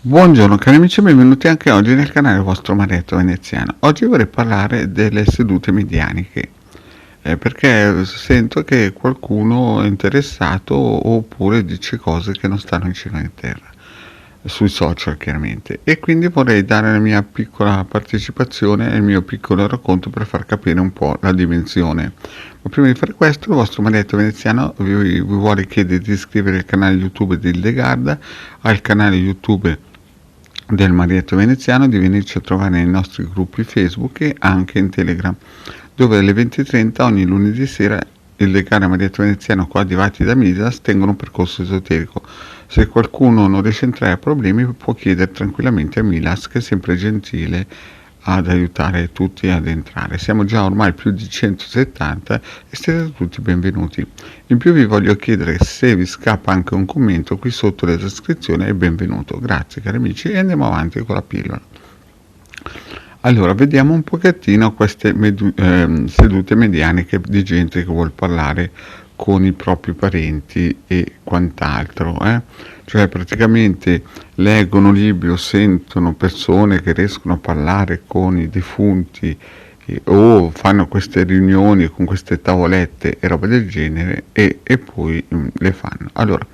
Buongiorno cari amici e benvenuti anche oggi nel canale vostro Marietto Veneziano. Oggi vorrei parlare delle sedute medianiche, perché sento che qualcuno è interessato oppure dice cose che non stanno in cielo in terra, sui social chiaramente, e quindi vorrei dare la mia piccola partecipazione e il mio piccolo racconto per far capire un po' la dimensione. Ma prima di fare questo, il vostro Marietto Veneziano vi vuole chiedere di iscrivervi al canale YouTube di Hildegarda, al canale YouTube del Marietto Veneziano, di venirci a trovare nei nostri gruppi Facebook e anche in Telegram, dove alle 20:30 ogni lunedì sera il decano Marietto Veneziano coadiuvati da Midas tengono un percorso esoterico. Se qualcuno non riesce a entrare a problemi può chiedere tranquillamente a Milas, che è sempre gentile ad aiutare tutti ad entrare. Siamo già ormai più di 170 e siete tutti benvenuti. In più vi voglio chiedere, se vi scappa anche un commento qui sotto la descrizione, è benvenuto. Grazie cari amici e andiamo avanti con la pillola. Allora, vediamo un pochettino queste sedute medianiche di gente che vuol parlare con i propri parenti e quant'altro, cioè praticamente leggono libri o sentono persone che riescono a parlare con i defunti o fanno queste riunioni con queste tavolette e roba del genere e poi le fanno. Allora,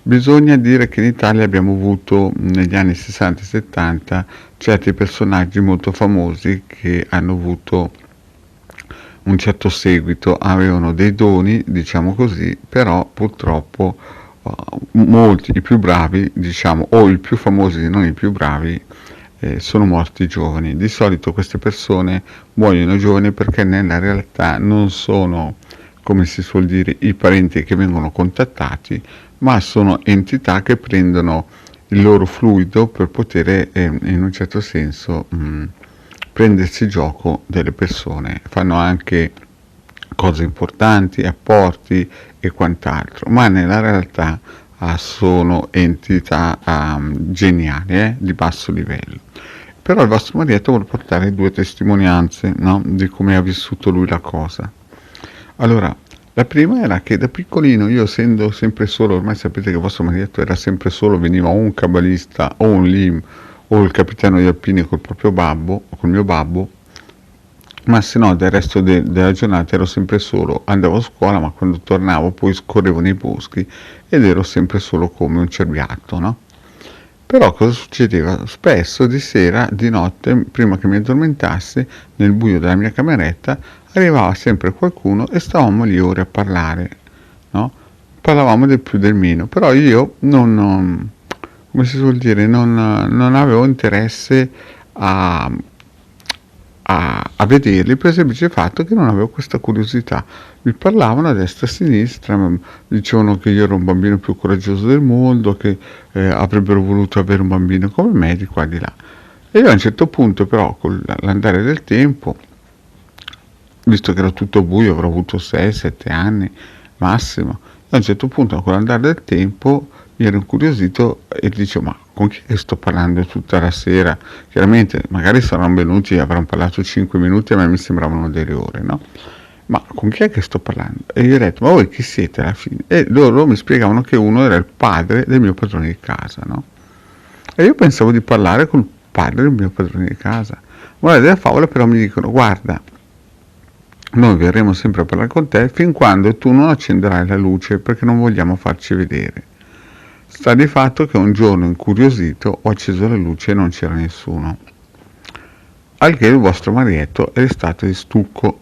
bisogna dire che in Italia abbiamo avuto negli anni 60 e 70 certi personaggi molto famosi che hanno avuto un certo seguito, avevano dei doni, diciamo così, però purtroppo molti, i più bravi, diciamo, o i più famosi, non i più bravi, sono morti giovani. Di solito queste persone muoiono giovani perché nella realtà non sono, come si suol dire, i parenti che vengono contattati, ma sono entità che prendono il loro fluido per poter in un certo senso prendersi gioco delle persone. Fanno anche cose importanti, apporti e quant'altro, ma nella realtà sono entità geniali, di basso livello. Però il vostro Marietto vuole portare due testimonianze, no? Di come ha vissuto lui la cosa. Allora, la prima era che da piccolino, io essendo sempre solo, ormai sapete che il vostro Marietto era sempre solo, veniva o un cabalista o un lim o il capitano di alpini col proprio babbo, o col mio babbo, ma se no del resto della giornata ero sempre solo, andavo a scuola ma quando tornavo poi scorrevo nei boschi ed ero sempre solo come un cerbiatto, no? Però cosa succedeva? Spesso di sera, di notte, prima che mi addormentassi, nel buio della mia cameretta, arrivava sempre qualcuno e stavamo lì ore a parlare, no? Parlavamo del più del meno, però io non come si suol dire, non avevo interesse a, a vederli per il semplice fatto che non avevo questa curiosità. Mi parlavano a destra e a sinistra, dicevano che io ero un bambino più coraggioso del mondo, che avrebbero voluto avere un bambino come me, di qua e di là. E io a un certo punto però, con l'andare del tempo, visto che era tutto buio, avrò avuto 6-7 anni massimo, a un certo punto con l'andare del tempo mi ero incuriosito e dicevo, ma con chi sto parlando tutta la sera? Chiaramente magari saranno venuti e avranno parlato 5 minuti e a me mi sembravano delle ore, no? Ma con chi è che sto parlando? E io ho detto, ma voi chi siete alla fine? E loro mi spiegavano che uno era il padre del mio padrone di casa, no? E io pensavo di parlare col padre del mio padrone di casa. Ora della favola però mi dicono, guarda, noi verremo sempre a parlare con te fin quando tu non accenderai la luce perché non vogliamo farci vedere. Sta di fatto che un giorno incuriosito ho acceso la luce e non c'era nessuno. Al che il vostro Marietto è stato di stucco. Ho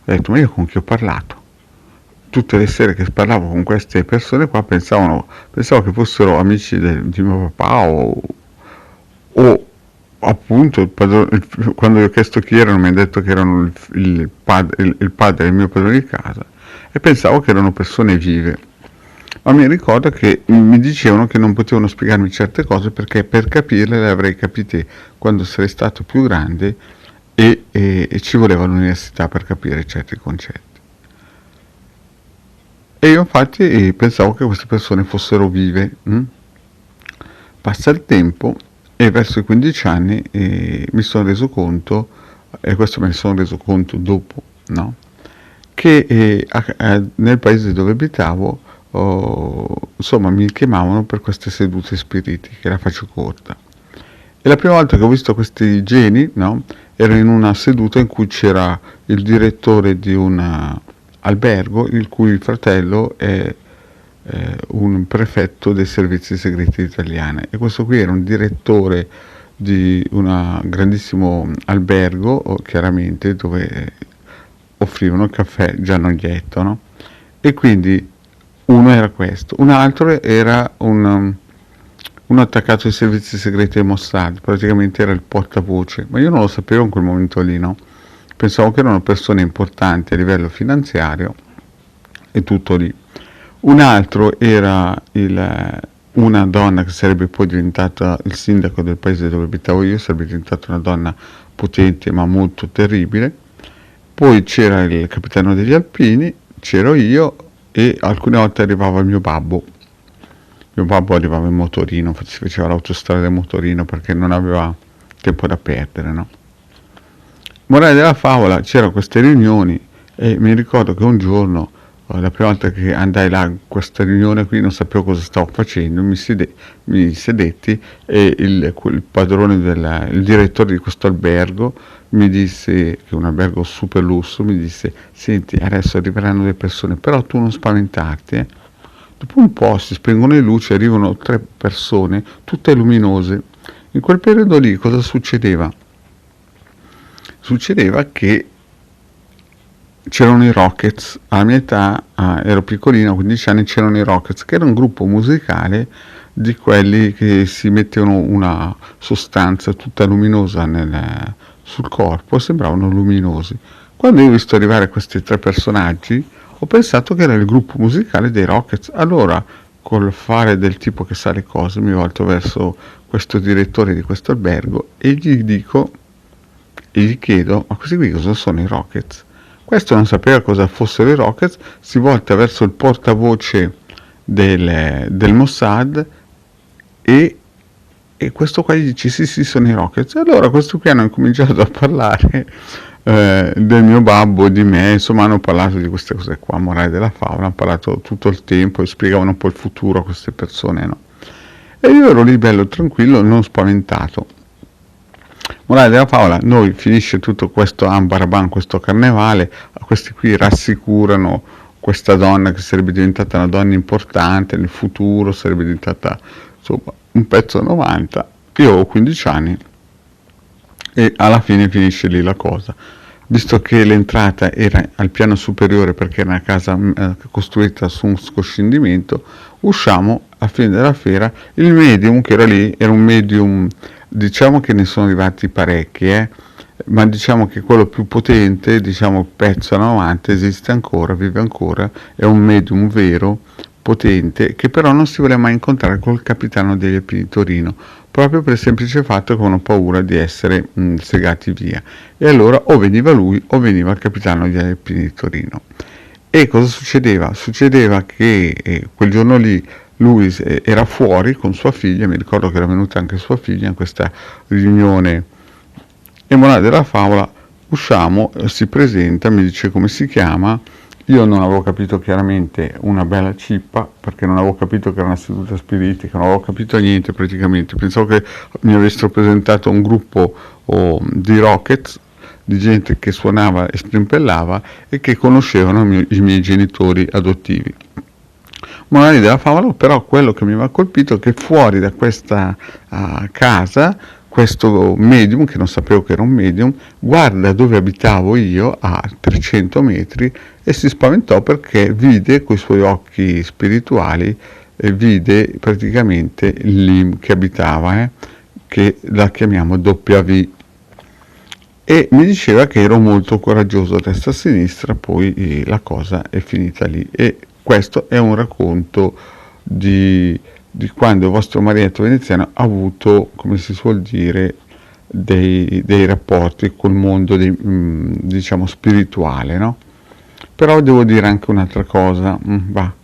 detto, ma io con chi ho parlato? Tutte le sere che parlavo con queste persone qua pensavo che fossero amici di mio papà o appunto quando gli ho chiesto chi erano mi hanno detto che erano il padre del mio padrone di casa e pensavo che erano persone vive, ma mi ricordo che mi dicevano che non potevano spiegarmi certe cose perché per capirle le avrei capite quando sarei stato più grande e ci voleva l'università per capire certi concetti. E io infatti pensavo che queste persone fossero vive. Passa il tempo e verso i 15 anni mi sono reso conto, e questo me ne sono reso conto dopo, no? Che nel paese dove abitavo insomma mi chiamavano per queste sedute spiritiche, la faccio corta. E la prima volta che ho visto questi geni, no, era in una seduta in cui c'era il direttore di un albergo, il cui fratello è un prefetto dei servizi segreti italiani, e questo qui era un direttore di un grandissimo albergo, chiaramente, dove offrivano il caffè Gianoglietto, no? E quindi uno era questo, un altro era uno attaccato ai servizi segreti del Mossad, praticamente era il portavoce, ma io non lo sapevo in quel momento lì, no? Pensavo che erano persone importanti a livello finanziario e tutto lì. Un altro era una donna che sarebbe poi diventata il sindaco del paese dove abitavo io, sarebbe diventata una donna potente ma molto terribile. Poi c'era il capitano degli alpini, c'ero io, e alcune volte arrivava il mio babbo. Mio babbo arrivava in motorino, si faceva l'autostrada in motorino perché non aveva tempo da perdere, no? Morale della favola, c'erano queste riunioni e mi ricordo che un giorno, la prima volta che andai là a questa riunione qui, non sapevo cosa stavo facendo, mi sedetti e il padrone, il direttore di questo albergo mi disse, che è un albergo super lusso, mi disse: senti, adesso arriveranno le persone, però tu non spaventarti, eh. Dopo un po' si spengono le luci, arrivano 3 persone, tutte luminose. In quel periodo lì cosa succedeva? Succedeva che c'erano i Rockets, alla mia età, ero piccolino, a 15 anni, c'erano i Rockets, che era un gruppo musicale di quelli che si mettevano una sostanza tutta luminosa sul corpo e sembravano luminosi. Quando io ho visto arrivare questi 3 personaggi, ho pensato che era il gruppo musicale dei Rockets. Allora, col fare del tipo che sa le cose, mi volto verso questo direttore di questo albergo e gli chiedo: ma questi qui cosa sono i Rockets? Questo non sapeva cosa fossero i Rockets, si volta verso il portavoce del Mossad e questo qua gli dice: sì, sono i Rockets. E allora questo qui hanno incominciato a parlare del mio babbo, di me, insomma hanno parlato di queste cose qua, morale della favola, hanno parlato tutto il tempo e spiegavano un po' il futuro a queste persone, no? E io ero lì bello tranquillo, non spaventato. Morale della favola, noi finisce tutto questo ambaraban, questo carnevale, questi qui rassicurano questa donna che sarebbe diventata una donna importante nel futuro, sarebbe diventata insomma un pezzo 90. Io ho 15 anni e alla fine finisce lì la cosa. Visto che l'entrata era al piano superiore perché era una casa costruita su un scoscendimento, usciamo a fine della fiera. Il medium che era lì era un medium, diciamo che ne sono arrivati parecchi, ma diciamo che quello più potente, diciamo pezzo 90, esiste ancora, vive ancora, è un medium vero, potente, che però non si voleva mai incontrare col capitano degli Alpini di Torino, proprio per il semplice fatto che avevano paura di essere segati via. E allora o veniva lui o veniva il capitano degli Alpini di Torino. E cosa succedeva? Succedeva che quel giorno lì lui era fuori con sua figlia, mi ricordo che era venuta anche sua figlia in questa riunione, e morale della favola, usciamo, si presenta, mi dice come si chiama. Io non avevo capito chiaramente una bella cippa, perché non avevo capito che era una seduta spiritica, non avevo capito niente praticamente, pensavo che mi avessero presentato un gruppo di Rockets, di gente che suonava e strimpellava e che conoscevano i miei genitori adottivi. Morale della favola, però quello che mi aveva colpito è che fuori da questa casa questo medium, che non sapevo che era un medium, guarda dove abitavo io a 300 metri e si spaventò perché vide coi suoi occhi spirituali, vide praticamente l'Im che abitava, che la chiamiamo W, e mi diceva che ero molto coraggioso a destra e a sinistra. Poi la cosa è finita lì, e questo è un racconto di quando il vostro Marietto veneziano ha avuto, come si suol dire, dei rapporti col mondo diciamo spirituale, no? Però devo dire anche un'altra cosa,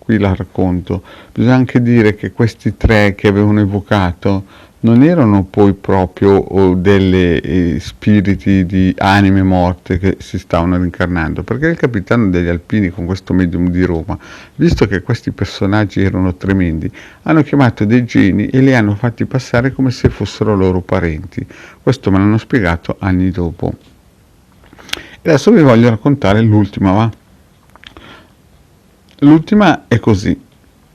qui la racconto. Bisogna anche dire che questi tre che avevano evocato non erano poi proprio delle spiriti di anime morte che si stavano rincarnando, perché il capitano degli Alpini con questo medium di Roma, visto che questi personaggi erano tremendi, hanno chiamato dei geni e li hanno fatti passare come se fossero loro parenti. Questo me l'hanno spiegato anni dopo. E adesso vi voglio raccontare l'ultima, va? L'ultima è così,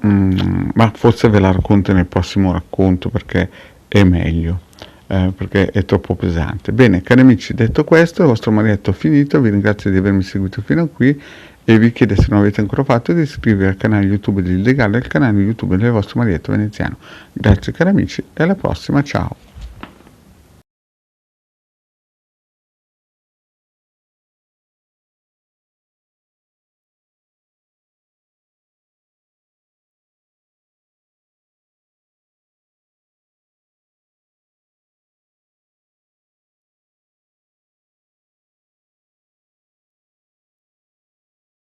ma forse ve la racconto nel prossimo racconto perché è meglio, perché è troppo pesante. Bene, cari amici, detto questo, il vostro Marietto ha finito, vi ringrazio di avermi seguito fino a qui e vi chiedo, se non avete ancora fatto, di iscrivervi al canale YouTube dell'Illegale e al canale YouTube del vostro Marietto Veneziano. Grazie cari amici e alla prossima, ciao!